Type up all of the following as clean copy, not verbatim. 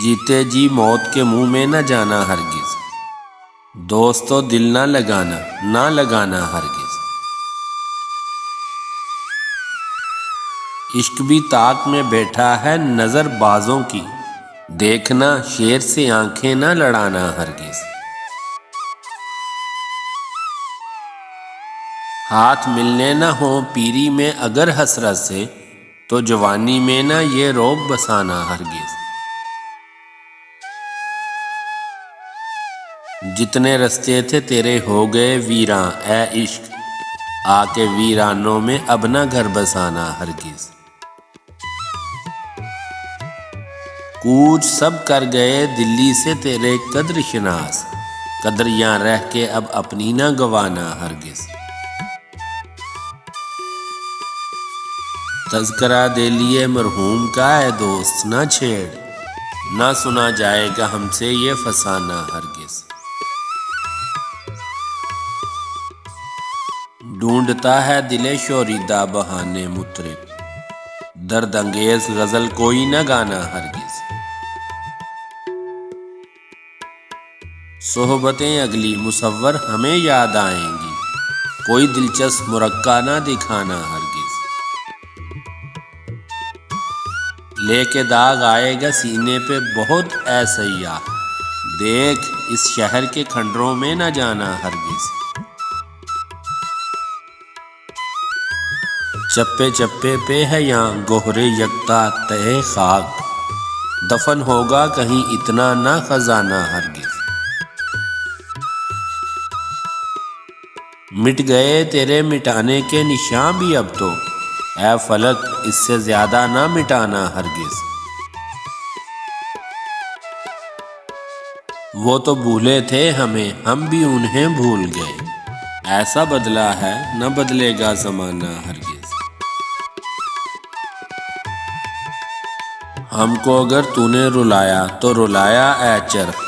جیتے جی موت کے منہ میں نہ جانا ہرگز، دوستو دل نہ لگانا ہرگز۔ عشق بھی طاق میں بیٹھا ہے نظر بازوں کی، دیکھنا شیر سے آنکھیں نہ لڑانا ہرگز۔ ہاتھ ملنے نہ ہوں پیری میں اگر حسرت سے، تو جوانی میں نہ یہ رعب بسانا ہرگز۔ جتنے رستے تھے تیرے ہو گئے ویراں اے عشق، آ کے ویرانوں میں اب نہ گھر بسانا ہرگز۔ کوچ سب کر گئے دلی سے تیرے قدر شناس، قدریاں رہ کے اب اپنی نہ گوانا ہرگز۔ تذکرہ دے لیے مرحوم کا اے دوست نہ چھیڑ، نہ سنا جائے گا ہم سے یہ فسانہ ہرگز۔ ڈھونڈتا ہے دل شوریدہ بہانے مطرب، درد انگیز غزل کوئی نہ گانا ہرگز۔ صحبتیں اگلی مصور ہمیں یاد آئیں گی، کوئی دلچسپ مرقع نہ دکھانا ہرگز۔ لے کے داغ آئے گا سینے پہ بہت اے سیاح، دیکھ اس شہر کے کھنڈروں میں نہ جانا ہرگز۔ چپے چپے پہ ہے یہاں گہرے یکتا تہے خاک، دفن ہوگا کہیں اتنا نہ خزانہ ہرگز۔ مٹ گئے تیرے مٹانے کے نشاں بھی اب تو، اے فلک اس سے زیادہ نہ مٹانا ہرگز۔ وہ تو بھولے تھے ہمیں ہم بھی انہیں بھول گئے، ایسا بدلا ہے نہ بدلے گا زمانہ ہرگز۔ ہم کو اگر تو نے رلایا تو رلایا اے چرخ،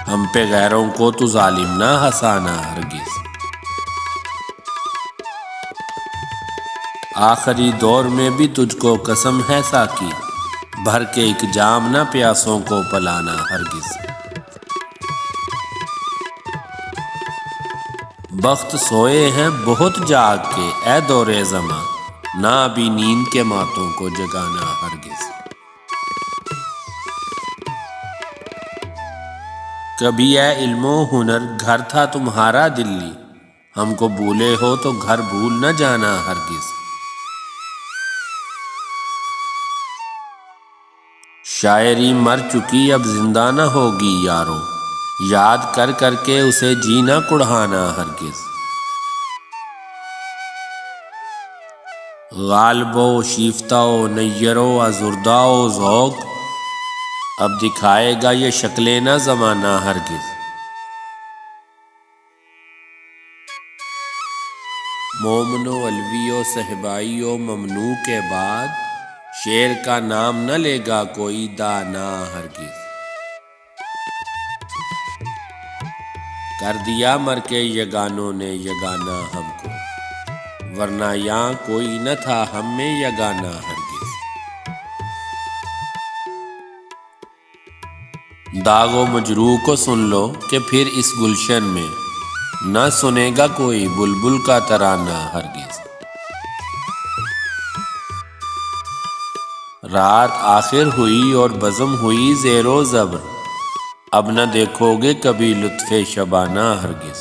ہم پہ غیروں کو تو ظالم نہ ہنسانا ہرگز۔ آخری دور میں بھی تجھ کو قسم ہے ساقی، بھر کے ایک جام نہ پیاسوں کو پلانا ہرگز۔ بخت سوئے ہیں بہت جاگ کے اے دور زماں، نہ ابھی نیند کے ماتوں کو جگانا ہرگز۔ کبھی اے علم و ہنر گھر تھا تمہارا دلی، ہم کو بھولے ہو تو گھر بھول نہ جانا ہرگز۔ شاعری مر چکی اب زندہ نہ ہوگی یارو، یاد کر کر کے اسے جینا کڑھانا ہرگز۔ غالب و شیفتہ و نیر و آزردہ و ذوق، اب دکھائے گا یہ شکلیں نہ زمانہ ہرگز۔ مومن و علوی و صہبائی و ممنوع کے بعد، شعر کا نام نہ لے گا کوئی دانا ہرگز۔ کر دیا مر کے یگانوں نے یگانہ ہم کو، ورنہ یہاں کوئی نہ تھا ہم میں یگانہ ہرگز۔ داغ و مجروح کو سن لو کہ پھر اس گلشن میں، نہ سنے گا کوئی بلبل کا ترانہ ہرگز۔ رات آخر ہوئی اور بزم ہوئی زیر و زبر، اب نہ دیکھو گے کبھی لطف شبانہ ہرگز۔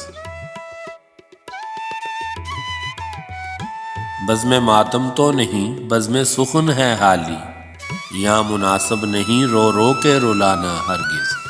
بزم ماتم تو نہیں بزم سخن ہے حالی، یہاں مناسب نہیں رو رو کے رلانا ہرگز۔